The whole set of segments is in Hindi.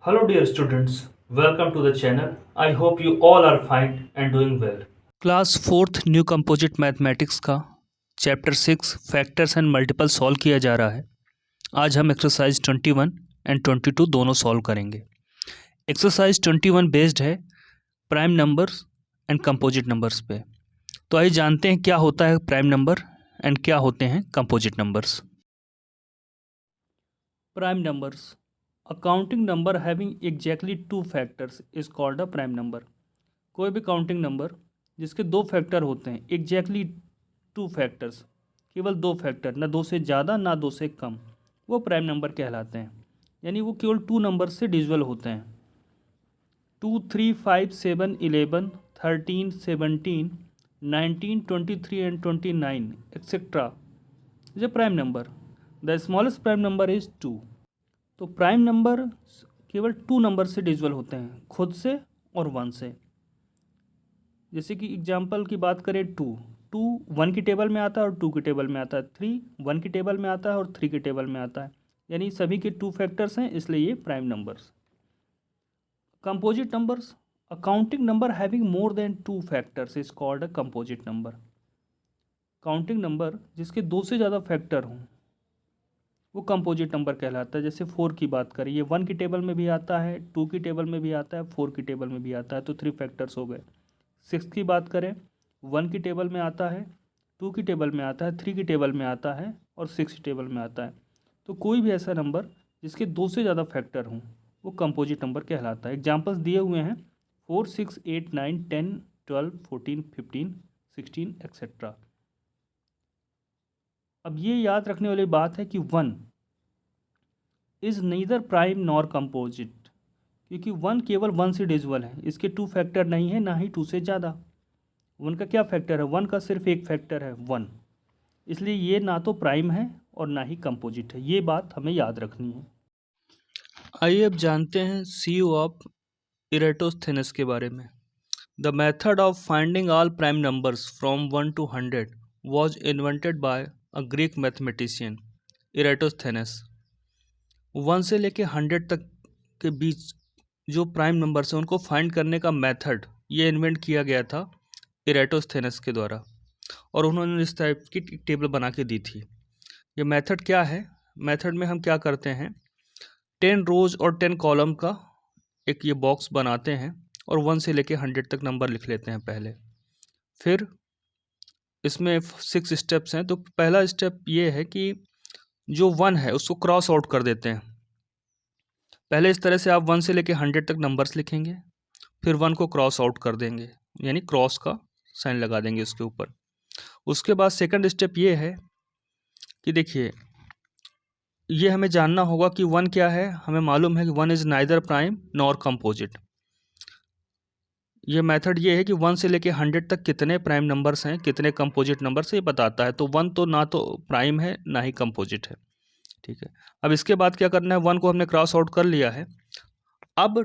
Hello, dear students. Welcome to the channel. I hope you all are fine and doing well. Class fourth new composite mathematics का chapter 6 factors and multiple solve किया जा रहा है। आज हम एक्सरसाइज 21 एंड 22 दोनों सॉल्व करेंगे। एक्सरसाइज 21 बेस्ड है prime numbers and composite numbers पे। तो आइए जानते हैं क्या होता है प्राइम नंबर एंड क्या होते हैं composite numbers. Prime numbers, a counting number having exactly two factors is called a prime number. कोई भी काउंटिंग नंबर जिसके दो फैक्टर होते हैं, एग्जैक्टली टू फैक्टर्स, केवल दो फैक्टर, ना दो से ज़्यादा ना दो से कम, वो प्राइम नंबर कहलाते हैं। यानी वो केवल टू नंबर से डिविजिबल होते हैं। 2, 3, 5, 7, 11, 13, 17, 19, 23 and 29 etcetera is a prime number. The smallest prime number is 2। तो प्राइम नंबर केवल टू नंबर से डिविजिबल होते हैं, खुद से और 1 से। जैसे कि एग्जांपल की बात करें, 2 1 की टेबल में आता है और 2 की टेबल में आता है। 3 1 की टेबल में आता है और 3 की टेबल में आता है। यानी सभी के टू फैक्टर्स हैं, इसलिए ये prime numbers. Composite numbers, a counting number having more than two factors is called a composite number. Counting number जिसके दो से ज़्यादा फैक्टर हों वो कंपोजिट नंबर कहलाता है। जैसे 4 की बात करें, ये 1 की टेबल में भी आता है, 2 की टेबल में भी आता है, 4 की टेबल में भी आता है, तो 3 फैक्टर्स हो गए। 6 की बात करें, 1 की टेबल में आता है, 2 की टेबल में आता है, 3 की टेबल में आता है और 6 की टेबल में आता है। तो कोई भी ऐसा नंबर जिसके दो से ज़्यादा फैक्टर हों वो कंपोजिट नंबर कहलाता है। एग्जाम्पल्स दिए हुए हैं 4, 6, 8, 9, 10, 12, 14, 15, 16 एक्सेट्रा। अब ये याद रखने वाली बात है कि 1 is neither prime nor composite, क्योंकि 1 केवल 1 से डिविजिबल है, इसके टू फैक्टर नहीं है, ना ही 2 से ज़्यादा। 1 का क्या फैक्टर है? 1 का सिर्फ एक फैक्टर है 1, इसलिए ये ना तो प्राइम है और ना ही कंपोजिट है। ये बात हमें याद रखनी है। आइए अब जानते हैं सीयू ऑफ इरेटोस्थेनेस के बारे में। The method of finding all prime numbers from 1 to 100 was invented by a Greek mathematician Eratosthenes. 1 से लेके 100 तक के बीच जो प्राइम नंबर्स हैं उनको फाइंड करने का मेथड ये इन्वेंट किया गया था इरेटोस्थेनेस के द्वारा, और उन्होंने इस टाइप की टेबल बना के दी थी। ये मेथड क्या है? मेथड में हम क्या करते हैं, 10 रोज और 10 कॉलम का एक ये बॉक्स बनाते हैं और 1 से लेके 100 तक नंबर लिख लेते हैं पहले। फिर इसमें 6 स्टेप्स हैं। तो पहला स्टेप ये है कि जो 1 है उसको क्रॉस आउट कर देते हैं। पहले इस तरह से आप 1 से लेके 100 तक नंबर्स लिखेंगे, फिर 1 को क्रॉस आउट कर देंगे, यानी क्रॉस का साइन लगा देंगे उसके ऊपर। उसके बाद सेकंड स्टेप ये है कि देखिए, ये हमें जानना होगा कि 1 क्या है। हमें मालूम है कि 1 is neither prime nor composite. ये मेथड ये है कि 1 से लेके 100 तक कितने प्राइम नंबर्स हैं, कितने कंपोजिट नंबर्स ये बताता है। तो 1 तो ना तो प्राइम है ना ही कंपोजिट है, ठीक है। अब इसके बाद क्या करना है, 1 को हमने क्रॉस आउट कर लिया है। अब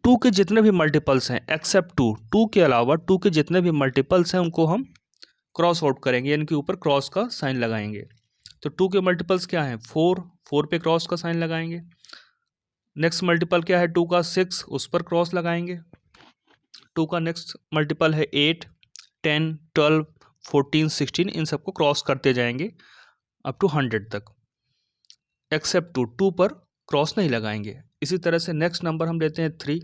2 के जितने भी मल्टीपल्स हैं एक्सेप्ट 2 के अलावा 2 के जितने भी मल्टीपल्स हैं उनको हम क्रॉस आउट करेंगे, यानी कि ऊपर क्रॉस का साइन लगाएंगे। तो 2 के मल्टीपल्स क्या हैं? 4 पे क्रॉस का साइन लगाएंगे। नेक्स्ट मल्टीपल क्या है 2 का? 6, उस पर क्रॉस लगाएंगे। 2 का नेक्स्ट मल्टीपल है 8, 10, 12, 14, 16, इन सबको क्रॉस करते जाएंगे अप टू 100 तक, एक्सेप्ट 2 पर क्रॉस नहीं लगाएंगे। इसी तरह से नेक्स्ट नंबर हम लेते हैं 3,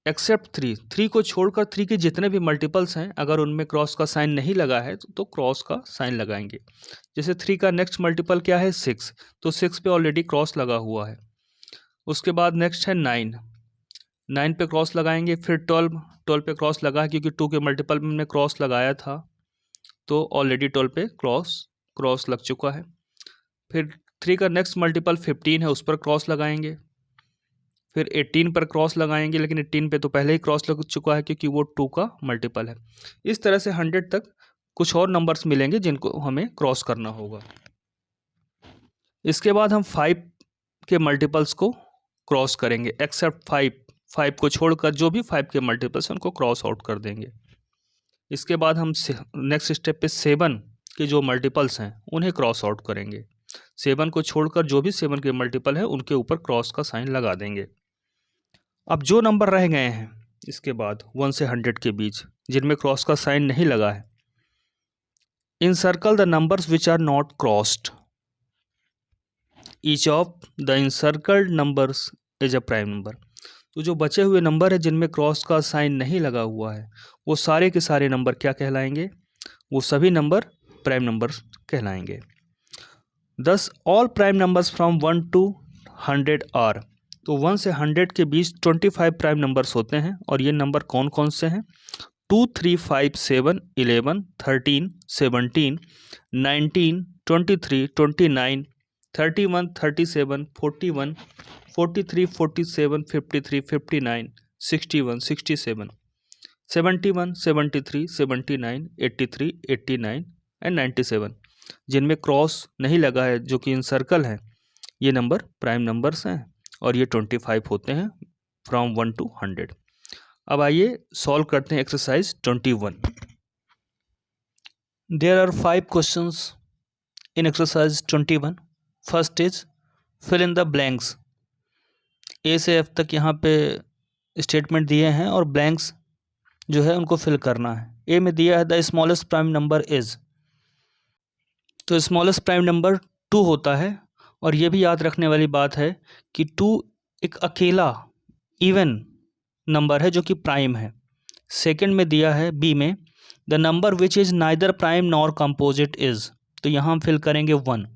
एक्सेप्ट 3 को छोड़कर 3 के जितने भी मल्टीपल्स हैं अगर उनमें क्रॉस का साइन नहीं लगा है तो क्रॉस का साइन लगाएंगे। जैसे 3 का नेक्स्ट मल्टीपल क्या है? 6, तो 6 पे ऑलरेडी क्रॉस लगा हुआ है। उसके बाद नेक्स्ट है 9 पे क्रॉस लगाएंगे। फिर 12 पे क्रॉस लगा है क्योंकि 2 के मल्टीपल में हमने क्रॉस लगाया था, तो ऑलरेडी 12 पे क्रॉस लग चुका है। फिर 3 का नेक्स्ट मल्टीपल 15 है, उस पर क्रॉस लगाएंगे। फिर 18 पर क्रॉस लगाएंगे, लेकिन 18 पे तो पहले ही क्रॉस लग चुका है क्योंकि वो 2 का मल्टीपल है। इस तरह से 100 तक कुछ और नंबर्स मिलेंगे जिनको हमें क्रॉस करना होगा। इसके बाद हम 5 के मल्टीपल्स को क्रॉस करेंगे, एक्सेप्ट 5 को छोड़कर जो भी 5 के मल्टीपल्स हैं उनको क्रॉस आउट कर देंगे। इसके बाद हम नेक्स्ट स्टेप पे 7 के जो मल्टीपल्स हैं उन्हें क्रॉस आउट करेंगे। 7 को छोड़कर जो भी 7 के मल्टीपल है उनके ऊपर क्रॉस का साइन लगा देंगे। अब जो नंबर रह गए हैं इसके बाद 1 से 100 के बीच जिनमें क्रॉस का साइन नहीं लगा है, encircle the numbers which are not crossed, each of the encircled numbers is a prime number. तो जो बचे हुए नंबर है जिनमें क्रॉस का साइन नहीं लगा हुआ है वो सारे के सारे नंबर क्या कहलाएंगे? वो सभी नंबर प्राइम नंबर्स कहलाएंगे। Thus all prime numbers from 1 to 100 are. तो 1 से 100 के बीच 25 प्राइम नंबर्स होते हैं और ये नंबर कौन कौन से हैं? 2, 3, 5, 7, 11, 13, 17, 19, 23, 29, 31, 37, 41, 43, 47, 53, 59, 61, 67, 71, 73, 79, 83, 89 एंड 97 जिनमें क्रॉस नहीं लगा है जो कि इनसर्कल है, ये नंबर प्राइम नंबर्स हैं और ये 25 होते हैं फ्रॉम 1 to 100। अब आइए सॉल्व करते हैं exercise 21। There are 5 questions in exercise 21। First is fill in the blanks. A से एफ तक यहाँ पे स्टेटमेंट दिए हैं और ब्लैंक्स जो है उनको फिल करना है। ए में दिया है the smallest prime number is, तो स्मॉलेस्ट प्राइम नंबर 2 होता है और ये भी याद रखने वाली बात है कि 2 एक अकेला इवन नंबर है जो कि प्राइम है। सेकंड में दिया है बी में the number which is neither prime nor composite is, तो यहाँ हम फिल करेंगे 1।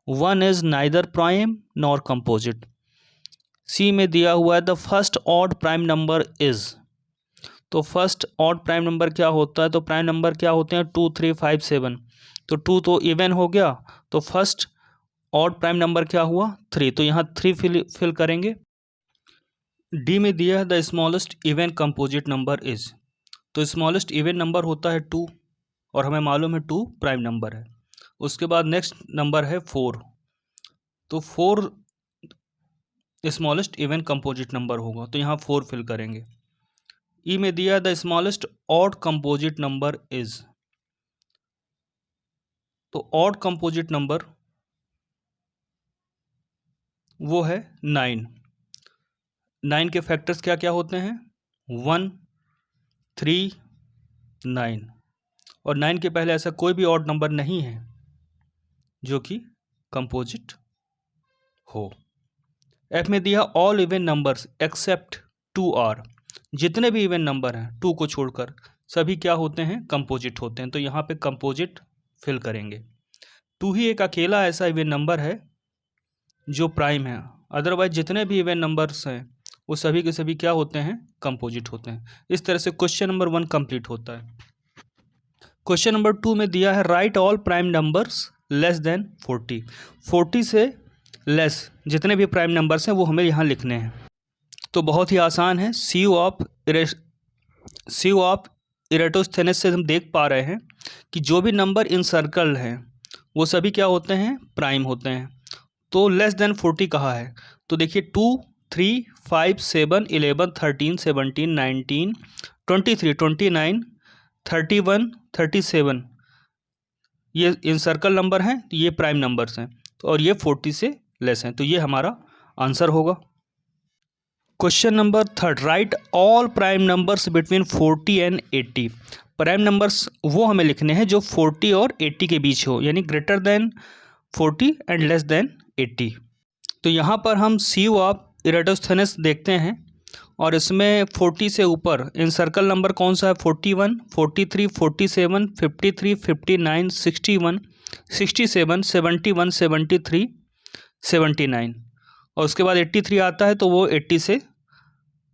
1 is neither prime nor composite. C में दिया हुआ है the first odd prime number is, तो फर्स्ट ऑड प्राइम नंबर क्या होता है? तो प्राइम नंबर क्या होते हैं? 2, 3, 5, 7। तो 2 तो इवन हो गया, तो फर्स्ट ऑड प्राइम नंबर क्या हुआ? 3, तो यहाँ 3 फिल करेंगे। डी में दिया है the smallest even composite number is, तो स्मॉलेस्ट इवन नंबर होता है 2 और हमें मालूम है 2 प्राइम नंबर है। उसके बाद नेक्स्ट नंबर है 4, तो 4 स्मॉलेस्ट इवन कंपोजिट नंबर होगा, तो यहाँ 4 फिल करेंगे। ई में दिया the smallest odd composite number is, तो ऑड कंपोजिट नंबर वो है 9। 9 के फैक्टर्स क्या क्या होते हैं? 1, 3, 9 और 9 के पहले ऐसा कोई भी ऑड नंबर नहीं है जो कि कंपोजिट हो। एफ में दिया all even numbers except 2 are, जितने भी इवन नंबर हैं 2 को छोड़कर सभी क्या होते हैं? कंपोजिट होते हैं, तो यहाँ पे कंपोजिट फिल करेंगे। 2 ही एक अकेला ऐसा इवन नंबर है जो प्राइम है, अदरवाइज जितने भी इवन नंबर्स हैं वो सभी के सभी क्या होते हैं? कंपोजिट होते हैं। इस तरह से क्वेश्चन नंबर 1 कंप्लीट होता है। क्वेश्चन नंबर 2 में दिया है right all prime numbers less than 40। 40 से लेस जितने भी प्राइम नंबर्स हैं वो हमें यहाँ लिखने हैं, तो बहुत ही आसान है। सी ऑफ इरेटोस्थेनेस से हम देख पा रहे हैं कि जो भी नंबर इन सर्कल हैं वो सभी क्या होते हैं? प्राइम होते हैं। तो लेस देन 40 कहा है, तो देखिए 2, 3, 5, 7, 11, 13, 17, 19, 23, 29, 31, 37 ये इन सर्कल नंबर हैं, तो ये प्राइम नंबर्स हैं और ये 40 से लेस हैं, तो ये हमारा आंसर होगा। Question number 3 right all prime numbers between 40 and 80। Prime numbers वो हमें लिखने हैं जो 40 और 80 के बीच हो, यानी greater than 40 and less than 80। तो यहाँ पर हम सी ऑफ इरेटोस्थेनेस देखते हैं और इसमें 40 से ऊपर इन सर्कल नंबर कौन सा है? 41, 43, 47, 53, 59, 61, 67, 71, 73, 79 और उसके बाद 83 आता है तो वो 80 से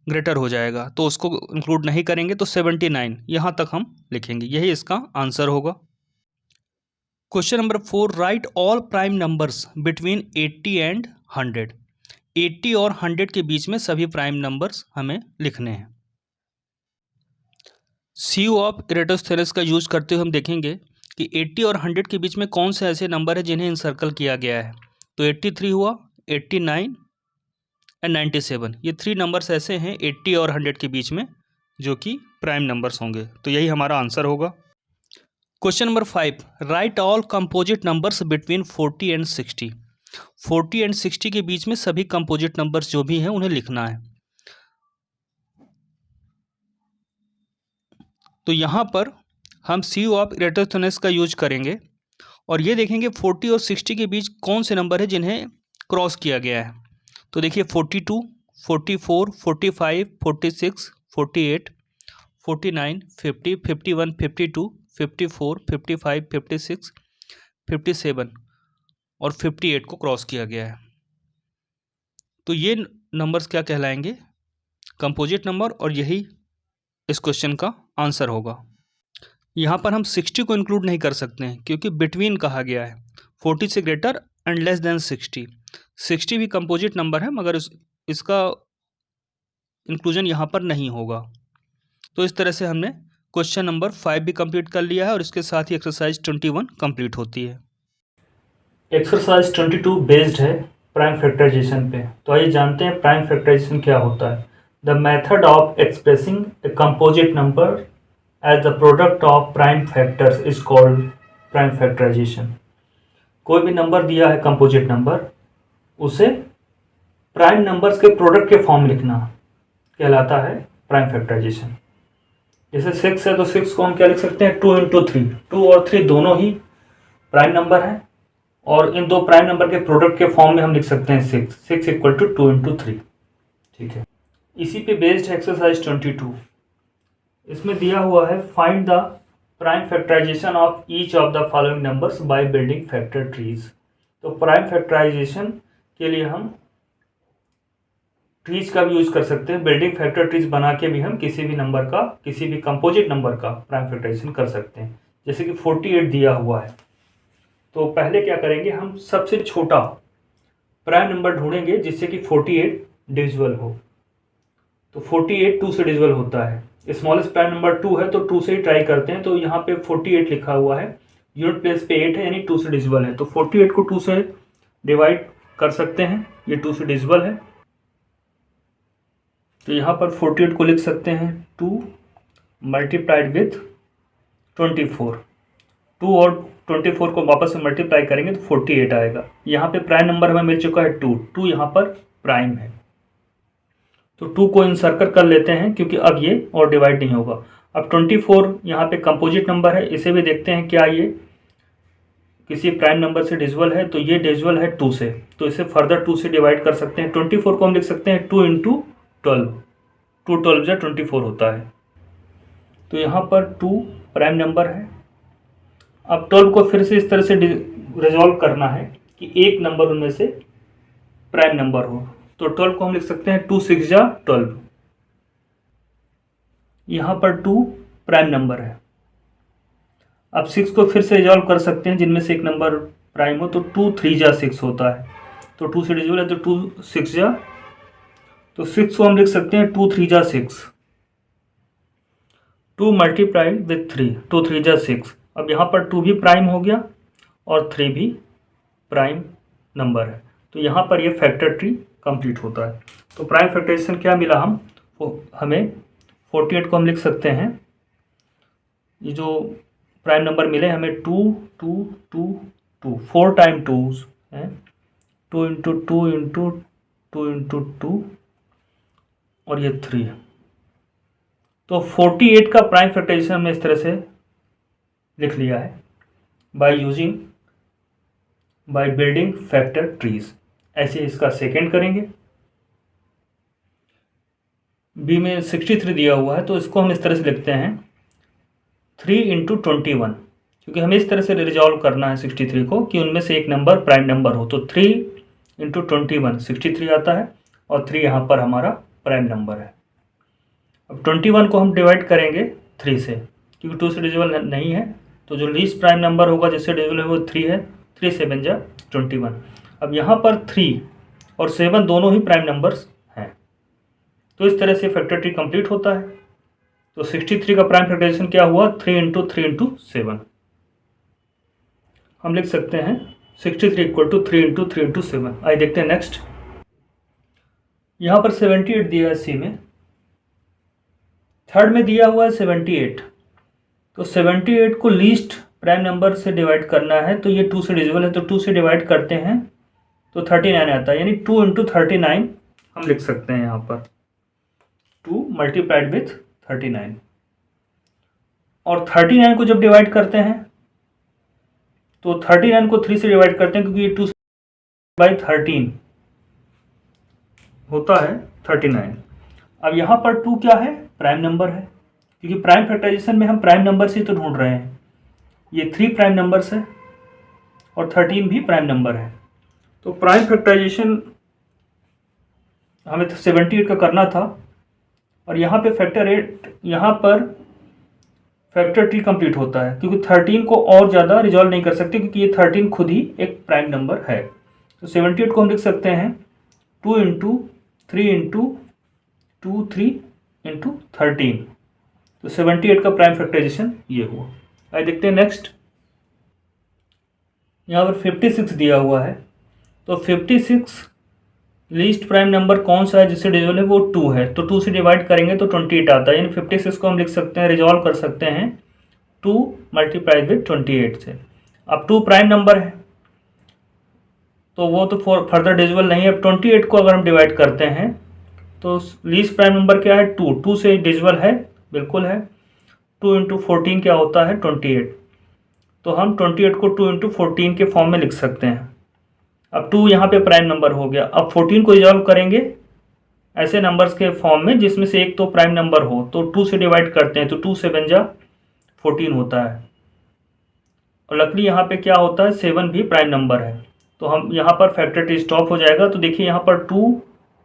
ग्रेटर हो जाएगा, तो उसको इंक्लूड नहीं करेंगे, तो 79 यहाँ तक हम लिखेंगे, यही इसका आंसर होगा। Question number 4 right all prime numbers between 80 and 100। 80 और 100 के बीच में सभी प्राइम नंबर्स हमें लिखने हैं। सी ऑफ इरेटोस्थेनेस का यूज करते हुए हम देखेंगे कि 80 और 100 के बीच में कौन से ऐसे नंबर है जिन्हें इंसर्कल किया गया है। तो 83 हुआ, 89 एंड 97, ये 3 नंबर्स ऐसे हैं 80 और 100 के बीच में जो कि प्राइम नंबर्स होंगे, तो यही हमारा आंसर होगा। Question number 5, right all composite numbers between 40 and 60। 40 and 60 के बीच में सभी कंपोजिट नंबर्स जो भी हैं उन्हें लिखना है। तो यहाँ पर हम सी ऑफ इरेटोथेनेस का यूज करेंगे और ये देखेंगे 40 और 60 के बीच कौन से नंबर है जिन्हें क्रॉस किया गया है। तो देखिए 42, 44, 45, 46, 48, 49, 50, 51, 52, 54, 55, 56, 57 और 58 को क्रॉस किया गया है। तो ये नंबर्स क्या कहलाएंगे? कंपोजिट नंबर, और यही इस क्वेश्चन का आंसर होगा। यहाँ पर हम 60 को इंक्लूड नहीं कर सकते हैं क्योंकि बिटवीन कहा गया है, 40 से ग्रेटर एंड लेस देन 60। 60 भी कंपोजिट नंबर है मगर इसका इंक्लूजन यहाँ पर नहीं होगा। तो इस तरह से हमने क्वेश्चन नंबर 5 भी कंप्लीट कर लिया है और इसके साथ ही एक्सरसाइज 21 कंप्लीट होती है। एक्सरसाइज 22 बेस्ड है प्राइम फैक्टराइजेशन पे। तो आइए जानते हैं प्राइम फैक्टराइजेशन क्या होता है। The method of expressing a composite number as the product of prime factors is called prime factorisation. कोई भी नंबर दिया है कंपोजिट नंबर, उसे प्राइम नंबर्स के प्रोडक्ट के फॉर्म लिखना कहलाता है प्राइम फैक्टराइजेशन। जैसे 6 है तो 6 को हम क्या लिख सकते हैं, 2 इंटू 3। 2 और 3 दोनों ही प्राइम नंबर हैं और इन दो प्राइम नंबर के प्रोडक्ट के फॉर्म में हम लिख सकते हैं 6। 6 इक्वल टू 2 इंटू 3। ठीक है, इसी पे बेस्ड है एक्सरसाइज 22। इसमें दिया हुआ है find the prime factorisation of each of the following numbers by building factor trees. तो प्राइम फैक्टराइजेशन के लिए हम ट्रीज का भी यूज कर सकते हैं। बिल्डिंग फैक्टर ट्रीज बना के भी हम किसी भी नंबर का, किसी भी कंपोजिट नंबर का प्राइम फैक्टराइजेशन कर सकते हैं। जैसे कि 48 दिया हुआ है, तो पहले क्या करेंगे, हम सबसे छोटा प्राइम नंबर ढूंढेंगे जिससे कि 48 डिविजिबल हो। तो 48 2 से डिविजिबल होता है। स्मॉलेस्ट प्राइम नंबर 2 है तो 2 से ही ट्राई करते हैं। तो यहाँ पे 48 लिखा हुआ है, यूनिट प्लेस पे 8 है यानी 2 से डिविजिबल है। तो 48 को 2 से डिवाइड कर सकते हैं, ये 2 से डिविजिबल है। तो यहाँ पर 48 को लिख सकते हैं 2 मल्टीप्लाइड विथ 24। 2 और 24 को वापस से मल्टीप्लाई करेंगे तो 48 आएगा। यहाँ पे प्राइम नंबर हमें मिल चुका है 2। 2 यहाँ पर प्राइम है, तो 2 को इन सर्कल कर लेते हैं क्योंकि अब ये और डिवाइड नहीं होगा। अब 24 यहाँ पे कंपोजिट नंबर है, इसे भी देखते हैं क्या ये किसी प्राइम नंबर से डिविजिबल है। तो ये डिविजिबल है 2 से, तो इसे फर्दर 2 से डिवाइड कर सकते हैं। 24 को हम लिख सकते हैं 2 इंटू 12। 2 12 या 24 होता है। तो यहाँ पर 2 प्राइम नंबर है। अब 12 को फिर से इस तरह से रिजॉल्व करना है कि एक नंबर उनमें से प्राइम नंबर हो। तो 12 को हम लिख सकते हैं 2 6 जा 12। यहाँ पर 2 प्राइम नंबर है। अब 6 को फिर से रिजॉल्व कर सकते हैं जिनमें से एक नंबर प्राइम हो। तो 2 3 जा 6 होता है। तो 2 से डिविजिबल है तो 2 6 जा, तो 6 को हम लिख सकते हैं 2 3 जा 6। 2 मल्टीप्लाइड विथ 3, 2 3 जा 6। अब यहाँ पर 2 भी प्राइम हो गया और 3 भी प्राइम नंबर है। तो यहाँ पर ये फैक्टर ट्री कंप्लीट होता है। तो प्राइम फैक्टराइजेशन क्या मिला हमें 48 को हम लिख सकते हैं, ये जो प्राइम नंबर मिले हमें 2 2 2 2, 4 टाइम 2 है, 2 इंटू 2 इंटू 2 इंटू 2 और ये 3 है। तो 48 का प्राइम फैक्टराइजेशन हमने इस तरह से लिख लिया है बाय बिल्डिंग फैक्टर ट्रीज। ऐसे इसका सेकेंड करेंगे। बी में 63 दिया हुआ है, तो इसको हम इस तरह से लिखते हैं 3 इंटू 21, क्योंकि हमें इस तरह से रिजॉल्व करना है 63 को कि उनमें से एक नंबर प्राइम नंबर हो। तो 3 इंटू 21 63 आता है और 3 यहाँ पर हमारा प्राइम नंबर है। अब 21 को हम डिवाइड करेंगे 3 से, क्योंकि 2 से डिविजिबल नहीं है। तो जो लीस्ट प्राइम नंबर होगा जिससे डिविजिबल है वो 3 है। 3 7 जा 21। अब यहाँ पर 3 और 7 दोनों ही प्राइम नंबर्स हैं। तो इस तरह से फैक्टर ट्री कंप्लीट होता है। तो 63 का प्राइम फैक्टराइजेशन क्या हुआ, 3 इंटू 3 इंटू 7। हम लिख सकते हैं 63 इक्वल टू 3 इंटू 3 इंटू 7। आइए देखते हैं नेक्स्ट। यहाँ पर 78 दिया है सी में, थर्ड में दिया हुआ है 78। तो 78 को लीस्ट प्राइम नंबर से डिवाइड करना है तो ये 2 से डिविजिबल है, तो 2 से डिवाइड करते हैं तो 39 आता है, यानी 2 इंटू 39 हम लिख सकते हैं यहाँ पर, 2 मल्टीप्लाइड विथ 39। और 39 को जब डिवाइड करते हैं तो 39 को 3 से डिवाइड करते हैं, क्योंकि ये 2 बाई 13 होता है 39। अब यहाँ पर 2 क्या है, प्राइम नंबर है, क्योंकि प्राइम फैक्टराइजेशन में हम प्राइम नंबर से तो ढूंढ रहे हैं। ये 3 प्राइम नंबर्स है और 13 भी प्राइम नंबर है। तो प्राइम फैक्टराइजेशन हमें 78 का करना था, और यहाँ पे फैक्टर 8, यहाँ पर फैक्टर ट्री कंप्लीट होता है, क्योंकि 13 को और ज़्यादा रिजॉल्व नहीं कर सकते, क्योंकि ये 13 खुद ही एक प्राइम नंबर है। तो 78 को हम लिख सकते हैं 2 इंटू 3 इंटू 2 3 इंटू 13। तो 78 का प्राइम फैक्टराइजेशन ये हुआ। आइए देखते हैं नेक्स्ट। यहाँ पर 56 दिया हुआ है, तो 56 लीस्ट प्राइम नंबर कौन सा है जिससे डिविजिबल है, वो 2 है, तो 2 से डिवाइड करेंगे तो 28 आता है, यानी 56 को हम लिख सकते हैं, रिजॉल्व कर सकते हैं 2 मल्टीप्लाइड विथ 28 से। अब 2 प्राइम नंबर है तो वो तो फर्दर डिविजिबल नहीं है। अब 28 को अगर हम डिवाइड करते हैं तो लीस्ट प्राइम नंबर क्या है, 2, 2 से डिविजिबल है, बिल्कुल है। 2 इंटू 14 क्या होता है, 28। तो हम 28 को 2 इंटू 14 के फॉर्म में लिख सकते हैं। अब 2 यहाँ पे प्राइम नंबर हो गया। अब 14 को रिजॉल्व करेंगे ऐसे नंबर्स के फॉर्म में जिसमें से एक तो प्राइम नंबर हो, तो 2 से डिवाइड करते हैं तो 2 7 जा 14 होता है। और लकली यहाँ पे क्या होता है, 7 भी प्राइम नंबर है, तो हम यहाँ पर फैक्टर ट्री स्टॉप हो जाएगा। तो देखिए यहाँ पर 2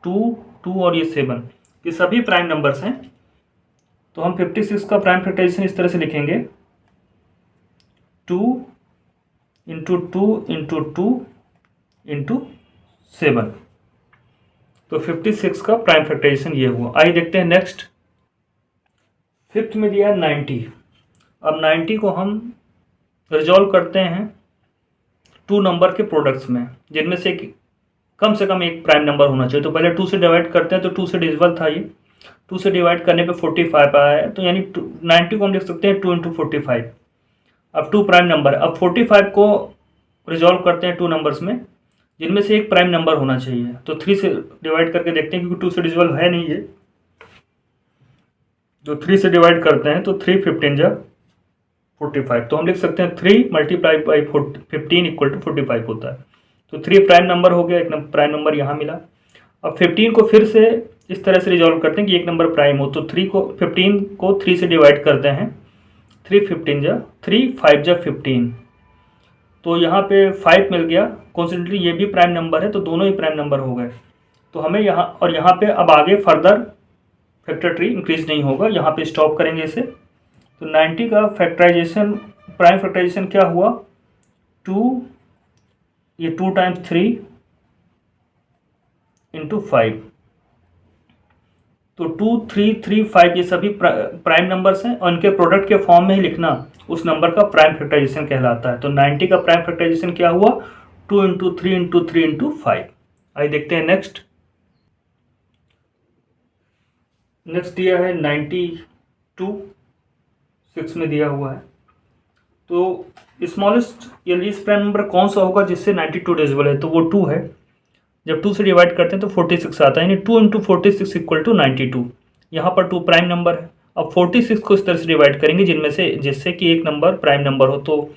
2 2 और ये 7, ये सभी प्राइम नंबर्स हैं। तो हम 56 का प्राइम फैक्टराइजेशन इस तरह से लिखेंगे, 2 इंटू 2 इंटू 2 इंटू 7। तो 56 का प्राइम फैक्टराइजेशन ये हुआ। आइए देखते हैं नेक्स्ट। फिफ्थ में दिया है 90। अब 90 को हम रिजॉल्व करते हैं 2 नंबर के प्रोडक्ट्स में, जिनमें से कम एक प्राइम नंबर होना चाहिए। तो पहले 2 से डिवाइड करते हैं, तो 2 से डिविजिबल था ये, 2 से डिवाइड करने पे 45 आया है, तो यानी 90 को हम लिख सकते हैं 2 इंटू 45। अब 2 प्राइम नंबर, अब 45 को रिजॉल्व करते हैं 2 नंबर्स में, जिनमें से एक प्राइम नंबर होना चाहिए। तो 3 से डिवाइड करके देखते हैं, क्योंकि 2 से डिविजिबल है नहीं ये, तो 3 से डिवाइड करते हैं तो 3 15 जा 45। तो हम लिख सकते हैं 3 मल्टीप्लाई बाई 15 इक्वल टू 45 होता है। तो 3 प्राइम नंबर हो गया, एक प्राइम नंबर यहाँ मिला। अब 15 को फिर से इस तरह से रिजॉल्व करते हैं कि एक नंबर प्राइम हो, तो 15 को 3 से डिवाइड करते हैं, 3 15 जा 3 5 जा 15। तो यहाँ पे 5 मिल गया, कॉन्स्टेंटली ये भी प्राइम नंबर है, तो दोनों ही प्राइम नंबर हो गए। तो हमें यहाँ और यहाँ पे अब आगे फर्दर फैक्टर ट्री इंक्रीज नहीं होगा, यहाँ पे स्टॉप करेंगे इसे। तो 90 का फैक्टराइजेशन, प्राइम फैक्टराइजेशन क्या हुआ, 2, ये 2 टाइम्स 3 इंटू 5। तो 2 3 3 5 ये सभी प्राइम नंबर्स हैं, और इनके प्रोडक्ट के फॉर्म में ही लिखना उस नंबर का प्राइम फैक्टराइजेशन कहलाता है। तो 90 का प्राइम फैक्टराइजेशन क्या हुआ, 2 इंटू 3 इंटू 3 इंटू 5। आइए देखते हैं नेक्स्ट। नेक्स्ट दिया है 92, 6 में दिया हुआ है। तो स्मॉलेस्ट या लीस्ट प्राइम नंबर कौन सा होगा जिससे 92 डिविजिबल है, तो वो 2 है। जब 2 से डिवाइड करते हैं तो 46 आता है, यानी 2 इंटू 46 इक्वल टू 92। यहाँ पर 2 प्राइम नंबर है। अब 46 को इस तरह से डिवाइड करेंगे जिससे कि एक नंबर प्राइम नंबर हो, तो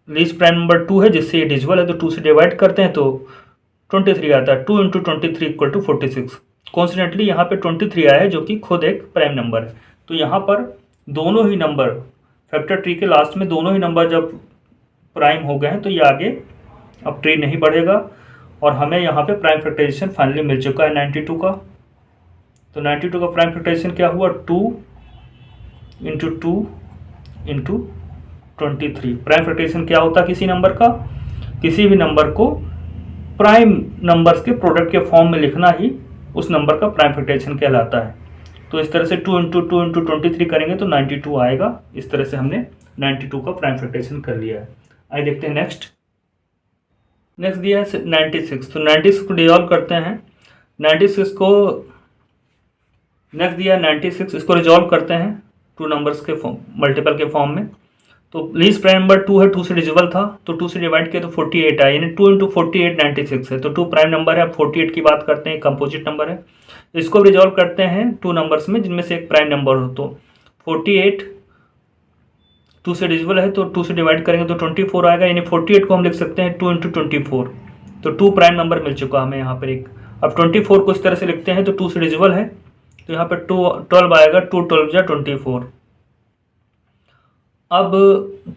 लीस्ट प्राइम नंबर 2 है जिससे ये डिविजिबल है, तो 2 से डिवाइड करते हैं तो 23 आता है। 2 इंटू 23 इक्वल टू 46। कॉन्स्टेंटली यहाँ पे 23 आया है, जो कि खुद एक प्राइम नंबर है। तो यहाँ पर दोनों ही नंबर फैक्टर ट्री के लास्ट में दोनों ही नंबर जब प्राइम हो गए हैं, तो ये आगे अब ट्री नहीं बढ़ेगा, और हमें यहाँ पे प्राइम फैक्टराइजेशन फाइनली मिल चुका है 92 का। तो 92 का प्राइम फैक्टराइजेशन क्या हुआ, 2 इंटू 2 इंटू 23। प्राइम फैक्टराइजेशन क्या होता है किसी नंबर का, किसी भी नंबर को प्राइम नंबर्स के प्रोडक्ट के फॉर्म में लिखना ही उस नंबर का प्राइम फैक्टराइजेशन कहलाता है। तो इस तरह से 2 इंटू 2 इंटू 23 करेंगे तो 92 आएगा। इस तरह से हमने 92 का प्राइम फैक्टराइजेशन कर लिया है। आइए देखते हैं नेक्स्ट दिया है 96। तो 96 को डिसॉल्व करते हैं, 96 को नेक्स्ट दिया है 96, इसको रिजॉल्व करते हैं 2 नंबर्स के फॉर्म मल्टीपल के फॉर्म में। तो लीस्ट प्राइम नंबर 2 है, 2 से डिजिबल था तो 2 से डिवाइड किया तो 48 आया, यानी 2 इंटू 48 96 है। तो 2 प्राइम नंबर है। अब 48 की बात करते हैं, कंपोजिट नंबर है। इसको रिजॉल्व करते हैं 2 नंबर्स में जिनमें से एक प्राइम नंबर हो। तो 48 2 से डिजिबल है तो 2 से डिवाइड करेंगे तो 24 आएगा, यानी 48 को हम लिख सकते हैं 2 इंटू 24। तो 2 प्राइम नंबर मिल चुका हमें यहाँ पर एक। अब 24 को इस तरह से लिखते हैं तो 2 से डिजिबल है तो यहाँ पर 12 आएगा, 2 12 या 24। अब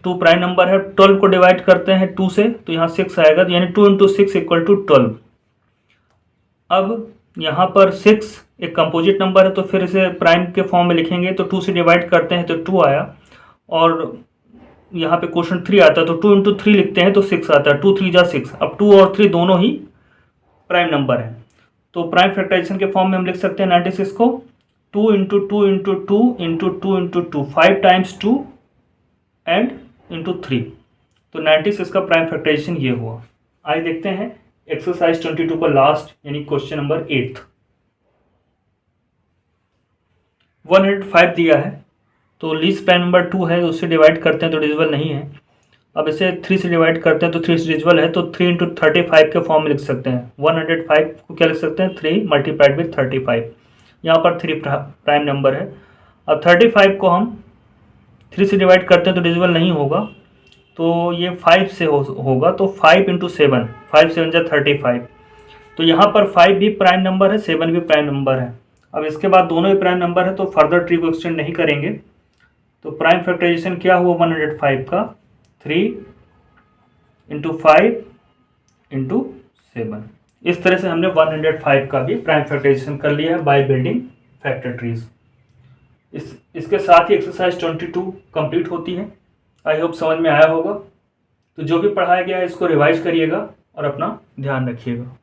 2 प्राइम नंबर है, 12 को डिवाइड करते हैं 2 से तो यहाँ 6 आएगा, यानी 2 इंटू 6 इक्वल टू 12। अब यहाँ पर 6 एक कंपोजिट नंबर है तो फिर इसे प्राइम के फॉर्म में लिखेंगे तो 2 से डिवाइड करते हैं तो 2 आया, और यहाँ पे क्वेश्चन 3 आता है तो 2 इंटू 3 लिखते हैं तो 6 आता है, 2 3 जा 6। अब 2 और 3 दोनों ही प्राइम नंबर हैं तो प्राइम फैक्टराइजेशन के फॉर्म में हम लिख सकते हैं 96 को 2 into 2 into 2 into 2 into 2, 5 times 2 and into 3। तो 96 का प्राइम फैक्टराइजेशन ये हुआ। आइए देखते हैं एक्सरसाइज 22 का लास्ट यानी क्वेश्चन नंबर 8। 105 दिया है तो लीस्ट प्राइम नंबर 2 है, उससे डिवाइड करते हैं तो डिजिबल नहीं है। अब इसे 3 से डिवाइड करते हैं तो 3 से डिजिबल है तो 3 इंटू 35 के फॉर्म में लिख सकते हैं। 105 को क्या लिख सकते हैं, 3 मल्टीप्लाइड विथ 35। यहाँ पर 3 प्राइम नंबर है। अब 35 को हम 3 से डिवाइड करते हैं तो डिजिबल नहीं होगा तो ये 5 से होगा तो 5 इंटू 7, 5 7 जा 35। तो यहाँ पर 5 भी प्राइम नंबर है, 7 भी प्राइम नंबर है। अब इसके बाद दोनों ही प्राइम नंबर है तो फर्दर ट्री को एक्सटेंड नहीं करेंगे। तो प्राइम फैक्टराइजेशन क्या हुआ 105 का, 3 इंटू 5 इंटू 7। इस तरह से हमने 105 का भी प्राइम फैक्टराइजेशन कर लिया है बाय बिल्डिंग फैक्टर ट्रीज। इसके साथ ही एक्सरसाइज 22 कंप्लीट होती है। आई होप समझ में आया होगा। तो जो भी पढ़ाया गया है इसको रिवाइज करिएगा और अपना ध्यान रखिएगा।